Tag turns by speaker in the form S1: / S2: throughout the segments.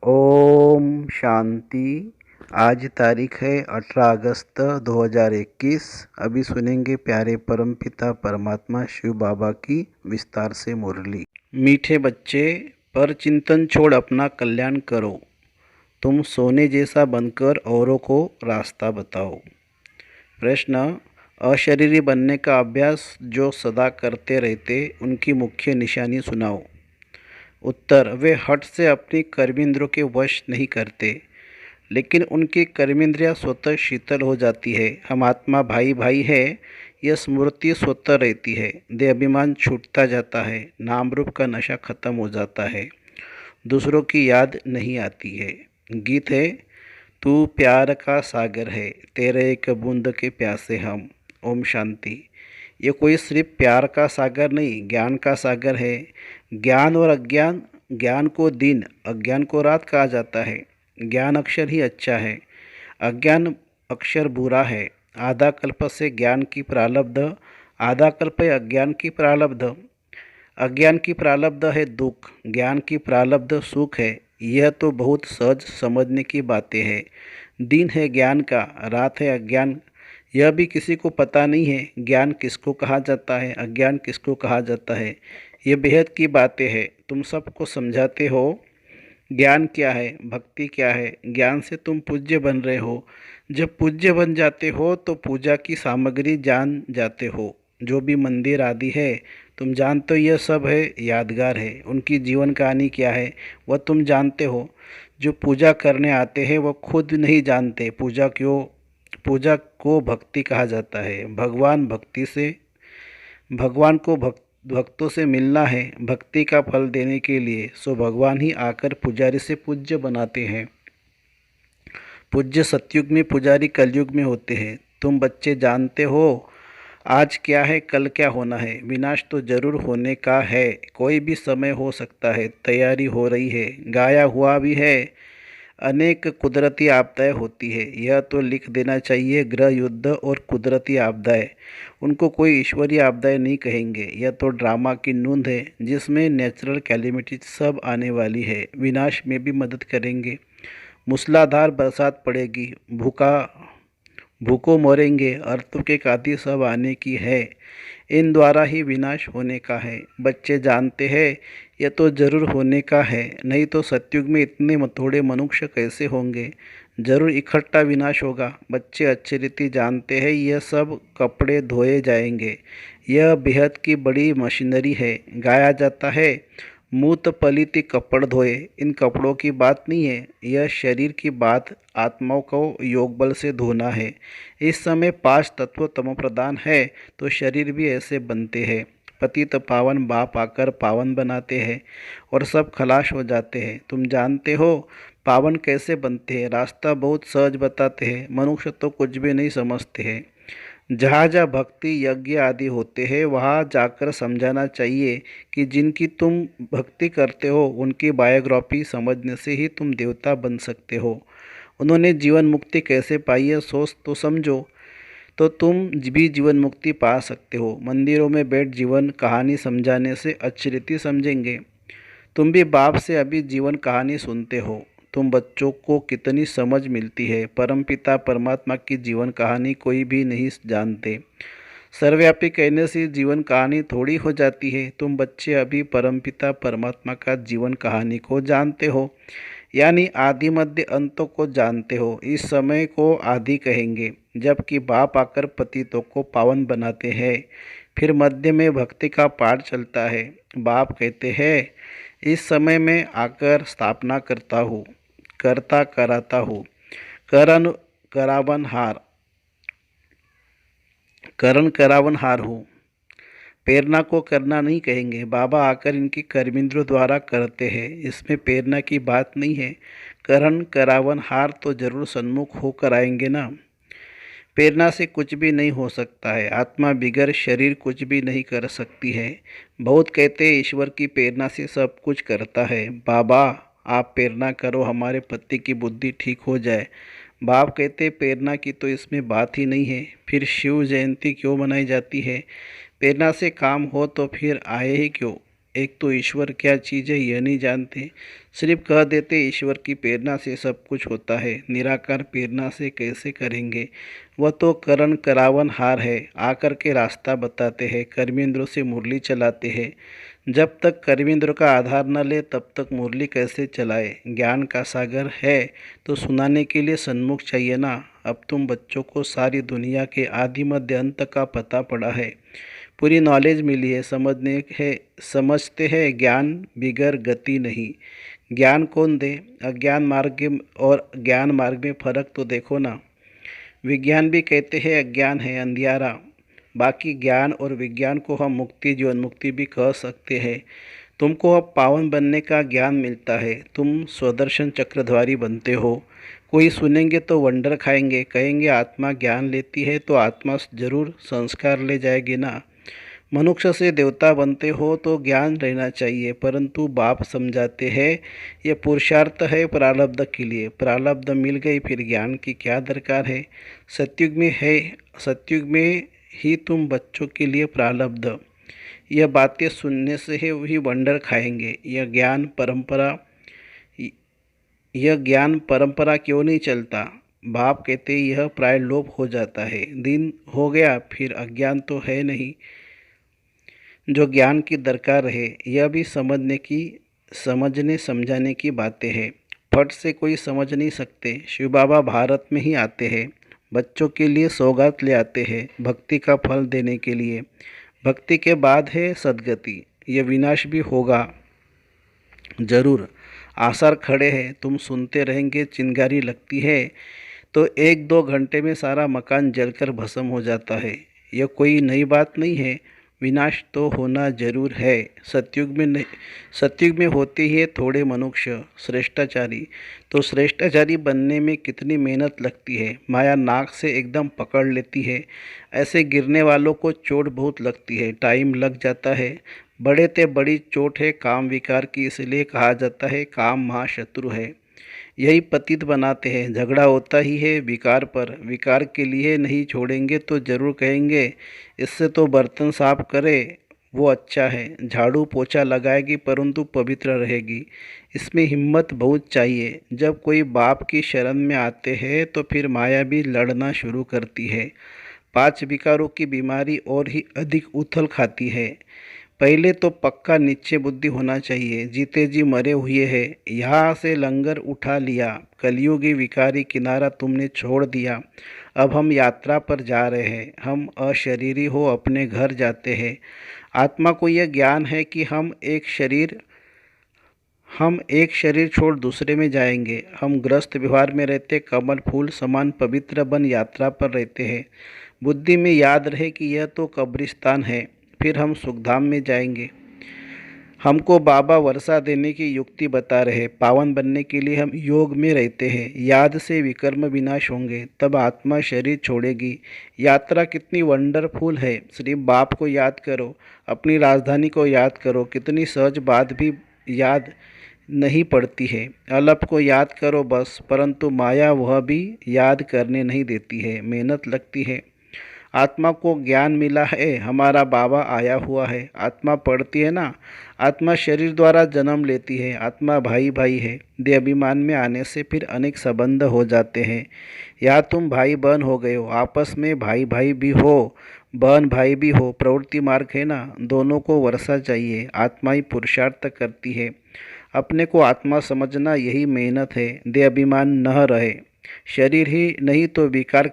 S1: ओम शांति। आज तारीख है 18 अगस्त 2021। अभी सुनेंगे प्यारे परमपिता परमात्मा शिव बाबा की विस्तार से मुरली। मीठे बच्चे, पर चिंतन छोड़ अपना कल्याण करो। तुम सोने जैसा बनकर औरों को रास्ता बताओ। प्रश्न, अशरीरी बनने का अभ्यास जो सदा करते रहते उनकी मुख्य निशानी सुनाओ। उत्तर, वे हठ से अपनी कर्मेंद्रियों के वश नहीं करते, लेकिन उनकी कर्मेंद्रियां स्वतः शीतल हो जाती है। हम आत्मा भाई भाई है, यह स्मृति स्वतः रहती है। देह अभिमान छूटता जाता है, नाम रूप का नशा खत्म हो जाता है, दूसरों की याद नहीं आती है। गीत है, तू प्यार का सागर है, तेरे एक बूंद के प्यासे हम। ओम शांति। ये कोई सिर्फ प्यार का सागर नहीं, ज्ञान का सागर है। ज्ञान और अज्ञान, ज्ञान को दिन, अज्ञान को रात कहा जाता है। ज्ञान अक्षर ही अच्छा है, अज्ञान अक्षर बुरा है। आधा कल्प से ज्ञान की प्रारब्ध, आधा कल्प है अज्ञान की प्रारब्ध। अज्ञान की प्रारब्ध है दुख, ज्ञान की प्रारब्ध सुख है। यह तो बहुत सहज समझने की बातें हैं। दिन है ज्ञान का, रात है अज्ञान। यह भी किसी को पता नहीं है, ज्ञान किसको कहा जाता है, अज्ञान किसको कहा जाता है। ये बेहद की बातें हैं। तुम सबको समझाते हो ज्ञान क्या है, भक्ति क्या है। ज्ञान से तुम पूज्य बन रहे हो। जब पूज्य बन जाते हो तो पूजा की सामग्री जान जाते हो। जो भी मंदिर आदि है तुम जानते हो, यह सब है यादगार है। उनकी जीवन कहानी क्या है वह तुम जानते हो। जो पूजा करने आते हैं वह खुद नहीं जानते पूजा को भक्ति कहा जाता है। भगवान को भक्तों से मिलना है, भक्ति का फल देने के लिए। सो भगवान ही आकर पुजारी से पूज्य बनाते हैं। पूज्य सतयुग में, पुजारी कलयुग में होते हैं। तुम बच्चे जानते हो आज क्या है, कल क्या होना है। विनाश तो जरूर होने का है, कोई भी समय हो सकता है। तैयारी हो रही है, गाया हुआ भी है। अनेक कुदरती आपदाएं होती है, यह तो लिख देना चाहिए। गृह युद्ध और कुदरती आपदाएं, उनको कोई ईश्वरीय आपदाएं नहीं कहेंगे। यह तो ड्रामा की नूंद है जिसमें नेचुरल कैलेमिटी सब आने वाली है। विनाश में भी मदद करेंगे। मूसलाधार बरसात पड़ेगी, भूखों मरेंगे, अर्थक्वेक आदि सब आने की है। इन द्वारा ही विनाश होने का है। बच्चे जानते हैं यह तो जरूर होने का है, नहीं तो सतयुग में इतने थोड़े मनुष्य कैसे होंगे। जरूर इकट्ठा विनाश होगा। बच्चे अच्छी रीति जानते हैं यह सब कपड़े धोए जाएंगे। यह बेहद की बड़ी मशीनरी है। गाया जाता है, मूत पलित कपड़ धोए। इन कपड़ों की बात नहीं है, यह शरीर की बात। आत्माओं को योग बल से धोना है। इस समय 5 तत्व तमो प्रधान है तो शरीर भी ऐसे बनते हैं। पतित पावन बाप आकर पावन बनाते हैं और सब खलास हो जाते हैं। तुम जानते हो पावन कैसे बनते हैं, रास्ता बहुत सहज बताते हैं। मनुष्य तो कुछ भी नहीं समझते हैं। जहाँ जहाँ भक्ति यज्ञ आदि होते हैं वहाँ जाकर समझाना चाहिए कि जिनकी तुम भक्ति करते हो उनकी बायोग्राफी समझने से ही तुम देवता बन सकते हो। उन्होंने जीवन मुक्ति कैसे पाई है सोच तो समझो, तो तुम भी जीवन मुक्ति पा सकते हो। मंदिरों में बैठ जीवन कहानी समझाने से अच्छी रीति समझेंगे। तुम भी बाप से अभी जीवन कहानी सुनते हो। तुम बच्चों को कितनी समझ मिलती है। परमपिता परमात्मा की जीवन कहानी कोई भी नहीं जानते। सर्वव्यापी कहने से जीवन कहानी थोड़ी हो जाती है। तुम बच्चे अभी परमपिता परमात्मा का जीवन कहानी को जानते हो, यानी आदि मध्य अंतों को जानते हो। इस समय को आदि कहेंगे, जबकि बाप आकर पतितों को पावन बनाते हैं। फिर मध्य में भक्ति का पाठ चलता है। बाप कहते हैं, इस समय में आकर स्थापना करता हूँ, करता कराता हूँ। करण करावनहार करण करावनहार हूँ। प्रेरणा को करना नहीं कहेंगे। बाबा आकर इनकी कर्मेंद्रियों द्वारा करते हैं, इसमें प्रेरणा की बात नहीं है। करण करावनहार तो जरूर सन्मुख होकर आएंगे ना। प्रेरणा से कुछ भी नहीं हो सकता है। आत्मा बिगर शरीर कुछ भी नहीं कर सकती है। बहुत कहते हैं ईश्वर की प्रेरणा से सब कुछ करता है। बाबा आप प्रेरणा करो हमारे पति की बुद्धि ठीक हो जाए। बाप कहते प्रेरणा की तो इसमें बात ही नहीं है। फिर शिव जयंती क्यों मनाई जाती है। प्रेरणा से काम हो तो फिर आए ही क्यों। एक तो ईश्वर क्या चीज़ है यह नहीं जानते, सिर्फ कह देते ईश्वर की प्रेरणा से सब कुछ होता है। निराकार प्रेरणा से कैसे करेंगे? वह तो करण करावन हार है, आकर के रास्ता बताते हैं, कर्मेंद्रों से मुरली चलाते हैं। जब तक कर्मेंद्र का आधार न ले तब तक मुरली कैसे चलाए? ज्ञान का सागर है तो सुनाने के लिए सन्मुख चाहिए ना। अब तुम बच्चों को सारी दुनिया के आदि मध्य अंत का पता पड़ा है, पूरी नॉलेज मिली है, समझते हैं ज्ञान बिगर गति नहीं। ज्ञान कौन दे? अज्ञान मार्ग और ज्ञान मार्ग में फ़र्क तो देखो ना। विज्ञान भी कहते हैं अज्ञान है अंधियारा, बाकी ज्ञान और विज्ञान को हम मुक्ति जीवन मुक्ति भी कह सकते हैं। तुमको अब पावन बनने का ज्ञान मिलता है, तुम स्वदर्शन चक्रधारी बनते हो। कोई सुनेंगे तो वंडर खाएंगे, कहेंगे आत्मा ज्ञान लेती है तो आत्मा जरूर संस्कार ले जाएगी ना। मनुष्य से देवता बनते हो तो ज्ञान रहना चाहिए, परंतु बाप समझाते हैं ये पुरुषार्थ है प्रारब्ध के लिए। प्रारब्ध मिल गई फिर ज्ञान की क्या दरकार है? सतयुग में है, सतयुग में ही तुम बच्चों के लिए प्रारब्ध। यह बातें सुनने से ही वही वंडर खाएंगे। यह ज्ञान परंपरा क्यों नहीं चलता? बाप कहते यह प्राय लोप हो जाता है। दिन हो गया फिर अज्ञान तो है नहीं जो ज्ञान की दरकार है। यह भी समझने समझाने की बातें हैं, फट से कोई समझ नहीं सकते। शिव बाबा भारत में ही आते हैं, बच्चों के लिए सौगात ले आते हैं, भक्ति का फल देने के लिए। भक्ति के बाद है सद्गति, यह विनाश भी होगा जरूर। आसार खड़े हैं, तुम सुनते रहेंगे। चिंगारी लगती है तो 1-2 घंटे में सारा मकान जलकर भस्म हो जाता है। यह कोई नई बात नहीं है। विनाश तो होना जरूर है। सतयुग में होते ही थोड़े मनुष्य श्रेष्ठाचारी। तो श्रेष्ठाचारी बनने में कितनी मेहनत लगती है। माया नाक से एकदम पकड़ लेती है, ऐसे गिरने वालों को चोट बहुत लगती है, टाइम लग जाता है। बड़े ते बड़ी चोट है काम विकार की, इसलिए कहा जाता है काम महाशत्रु है। यही पतित बनाते हैं। झगड़ा होता ही है विकार पर, विकार के लिए नहीं छोड़ेंगे तो ज़रूर कहेंगे इससे तो बर्तन साफ करे वो अच्छा है। झाड़ू पोछा लगाएगी परंतु पवित्र रहेगी। इसमें हिम्मत बहुत चाहिए। जब कोई बाप की शरण में आते हैं तो फिर माया भी लड़ना शुरू करती है। 5 विकारों की बीमारी और ही अधिक उथल खाती है। पहले तो पक्का नीचे बुद्धि होना चाहिए। जीते जी मरे हुए हैं, यहाँ से लंगर उठा लिया, कलयुगी विकारी किनारा तुमने छोड़ दिया। अब हम यात्रा पर जा रहे हैं, हम अशरीरी हो अपने घर जाते हैं। आत्मा को यह ज्ञान है कि हम एक शरीर छोड़ दूसरे में जाएंगे। हम ग्रस्त व्यवहार में रहते कमल फूल समान पवित्र बन यात्रा पर रहते हैं। बुद्धि में याद रहे कि यह तो कब्रिस्तान है, फिर हम सुखधाम में जाएंगे। हमको बाबा वर्षा देने की युक्ति बता रहे। पावन बनने के लिए हम योग में रहते हैं। याद से विकर्म विनाश होंगे, तब आत्मा शरीर छोड़ेगी। यात्रा कितनी वंडरफुल है। सिर्फ बाप को याद करो, अपनी राजधानी को याद करो। कितनी सहज बात भी याद नहीं पड़ती है। अलप को याद करो बस, परंतु माया वह भी याद करने नहीं देती है, मेहनत लगती है। आत्मा को ज्ञान मिला है, हमारा बाबा आया हुआ है। आत्मा पढ़ती है ना, आत्मा शरीर द्वारा जन्म लेती है। आत्मा भाई भाई है। देह अभिमान में आने से फिर अनेक संबंध हो जाते हैं। या तुम भाई बहन हो गए हो, आपस में भाई भाई भी हो, बहन भाई भी हो। प्रवृत्ति मार्ग है ना, दोनों को वर्षा चाहिए। आत्मा ही पुरुषार्थ करती है। अपने को आत्मा समझना यही मेहनत है। देह अभिमान न रहे। शरीर ही नहीं तो विकार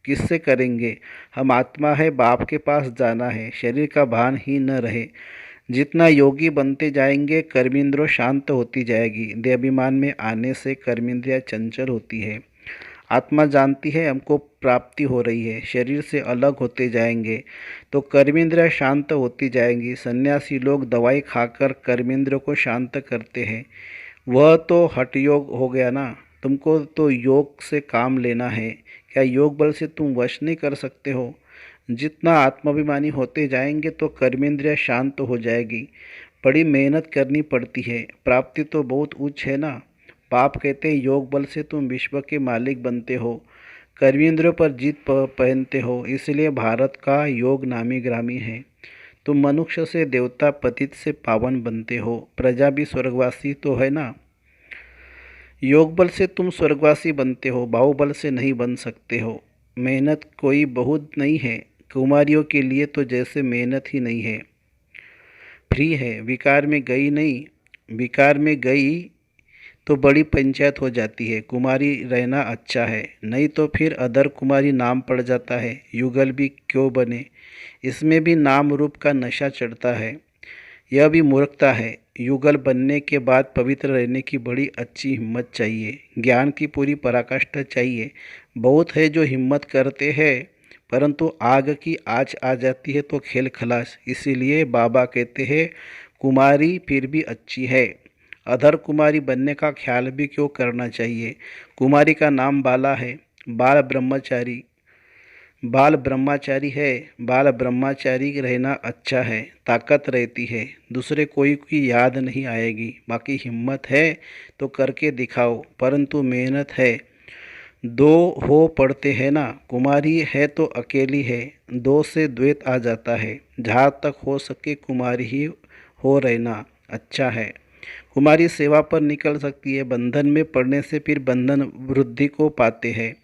S1: किससे करेंगे? हम आत्मा है, बाप के पास जाना है। शरीर का भान ही न रहे। जितना योगी बनते जाएंगे कर्मेंद्रियाँ शांत होती जाएगी। देह अभिमान में आने से कर्मेंद्रियाँ चंचल होती है। आत्मा जानती है हमको प्राप्ति हो रही है। शरीर से अलग होते जाएंगे तो कर्मेंद्रियाँ शांत होती जाएंगी। सन्यासी लोग दवाई खाकर कर्मेंद्रियों को शांत करते हैं, वह तो हठ योग हो गया ना। तुमको तो योग से काम लेना है। क्या योग बल से तुम वश नहीं कर सकते हो? जितना आत्माभिमानी होते जाएंगे तो कर्मेंद्रियाँ शांत हो जाएगी। बड़ी मेहनत करनी पड़ती है, प्राप्ति तो बहुत उच्च है ना। बाप कहते हैं योग बल से तुम विश्व के मालिक बनते हो, कर्मेंद्रियों पर जीत पहनते हो। इसलिए भारत का योग नामी ग्रामी है। तुम मनुष्य से देवता, पतित से पावन बनते हो, प्रजा भी स्वर्गवासी तो है ना। योग बल से तुम स्वर्गवासी बनते हो, बाहुबल से नहीं बन सकते हो। मेहनत कोई बहुत नहीं है, कुमारियों के लिए तो जैसे मेहनत ही नहीं है, फ्री है। विकार में गई नहीं, विकार में गई तो बड़ी पंचायत हो जाती है। कुमारी रहना अच्छा है, नहीं तो फिर अधर कुमारी नाम पड़ जाता है। युगल भी क्यों बने, इसमें भी नाम रूप का नशा चढ़ता है। यह भी मूर्खता है। युगल बनने के बाद पवित्र रहने की बड़ी अच्छी हिम्मत चाहिए, ज्ञान की पूरी पराकाष्ठा चाहिए। बहुत है जो हिम्मत करते हैं, परंतु आग की आँच आ जाती है तो खेल खलास। इसीलिए बाबा कहते हैं कुमारी फिर भी अच्छी है, अधर कुमारी बनने का ख्याल भी क्यों करना चाहिए। कुमारी का नाम बाला है, बाल ब्रह्मचारी, बाल ब्रह्मचारी है। बाल ब्रह्मचारी रहना अच्छा है, ताकत रहती है, दूसरे कोई की याद नहीं आएगी। बाकी हिम्मत है तो करके दिखाओ, परंतु मेहनत है। दो हो पड़ते हैं ना, कुमारी है तो अकेली है, दो से द्वैत आ जाता है। जहाँ तक हो सके कुमारी ही हो रहना अच्छा है। कुमारी सेवा पर निकल सकती है, बंधन में पड़ने से फिर बंधन वृद्धि को पाते हैं।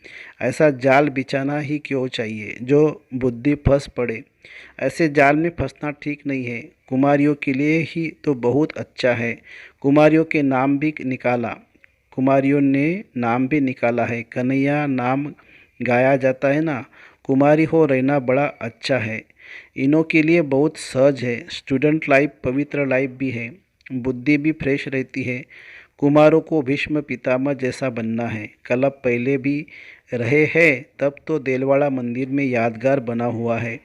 S1: ऐसा जाल बिछाना ही क्यों चाहिए जो बुद्धि फंस पड़े। ऐसे जाल में फंसना ठीक नहीं है। कुमारियों के लिए ही तो बहुत अच्छा है। कुमारियों के नाम भी निकाला, कुमारियों ने नाम भी निकाला है। कन्हैया नाम गाया जाता है ना। कुमारी हो रहना बड़ा अच्छा है, इनों के लिए बहुत सहज है। स्टूडेंट लाइफ पवित्र लाइफ भी है, बुद्धि भी फ्रेश रहती है। कुमारों को भीष्म पितामह जैसा बनना है। क्लब पहले भी रहे हैं, तब तो देलवाड़ा मंदिर में यादगार बना हुआ है।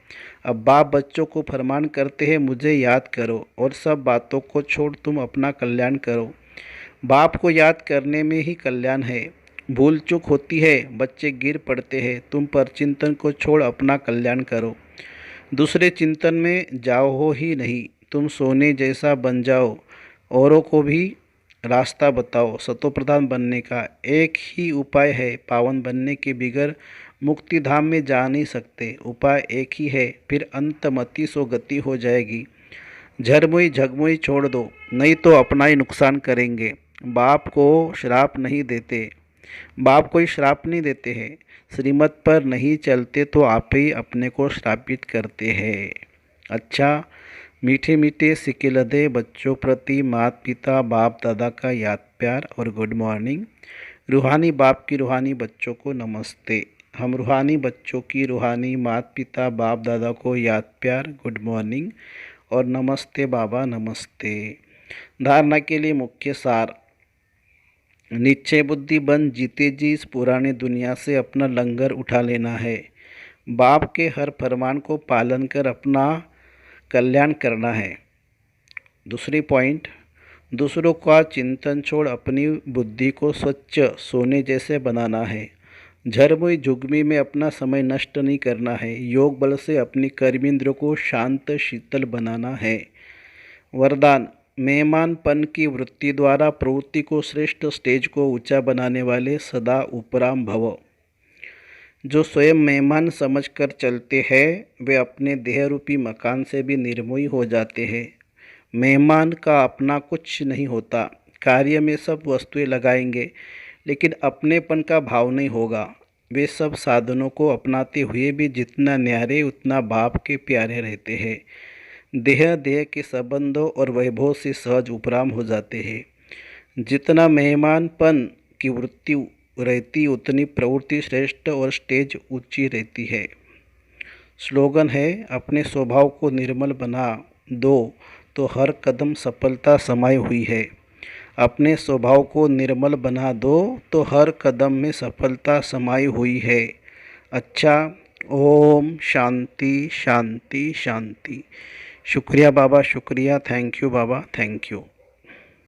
S1: अब बाप बच्चों को फरमान करते हैं मुझे याद करो और सब बातों को छोड़ तुम अपना कल्याण करो। बाप को याद करने में ही कल्याण है। भूल चूक होती है, बच्चे गिर पड़ते हैं, तुम पर चिंतन को छोड़ अपना कल्याण करो। दूसरे चिंतन में जाओ हो ही नहीं, तुम सोने जैसा बन जाओ, औरों को भी रास्ता बताओ। सतोप्रधान बनने का एक ही उपाय है, पावन बनने के बिगर मुक्ति धाम में जा नहीं सकते। उपाय एक ही है, फिर अंतमति सो गति हो जाएगी। झरमुई झगमुई छोड़ दो, नहीं तो अपना ही नुकसान करेंगे। बाप को श्राप नहीं देते, बाप कोई श्राप नहीं देते हैं। श्रीमत पर नहीं चलते तो आप ही अपने को श्रापित करते हैं। अच्छा, मीठे मीठे सिकिलदे बच्चों प्रति माता पिता बाप दादा का याद प्यार और गुड मॉर्निंग। रूहानी बाप की रूहानी बच्चों को नमस्ते। हम रूहानी बच्चों की रूहानी माता पिता बाप दादा को याद प्यार, गुड मॉर्निंग और नमस्ते बाबा नमस्ते। धारणा के लिए मुख्य सार। निश्चय बुद्धि बन जीते जी इस पुरानी दुनिया से अपना लंगर उठा लेना है। बाप के हर फरमान को पालन कर अपना कल्याण करना है। दूसरी पॉइंट, दूसरों का चिंतन छोड़ अपनी बुद्धि को स्वच्छ सोने जैसे बनाना है। झरमुई झुगमी में अपना समय नष्ट नहीं करना है। योग बल से अपनी कर्मेंद्र को शांत शीतल बनाना है। वरदान, मेहमानपन की वृत्ति द्वारा प्रवृत्ति को श्रेष्ठ स्टेज को ऊंचा बनाने वाले सदा उपराम भव। जो स्वयं मेहमान समझकर चलते हैं वे अपने देह रूपी मकान से भी निर्मोही हो जाते हैं। मेहमान का अपना कुछ नहीं होता, कार्य में सब वस्तुएं लगाएंगे लेकिन अपनेपन का भाव नहीं होगा। वे सब साधनों को अपनाते हुए भी जितना न्यारे उतना बाप के प्यारे रहते हैं। देह देह के संबंधों और वैभव से सहज उपराम हो जाते हैं। जितना मेहमानपन की वृत्ति रहती उतनी प्रवृत्ति श्रेष्ठ और स्टेज ऊंची रहती है। स्लोगन है, अपने स्वभाव को निर्मल बना दो तो हर कदम सफलता समाई हुई है। अपने स्वभाव को निर्मल बना दो तो हर कदम में सफलता समाई हुई है। अच्छा, ओम शांति शांति शांति। शुक्रिया बाबा, शुक्रिया। Thank you Baba, thank you.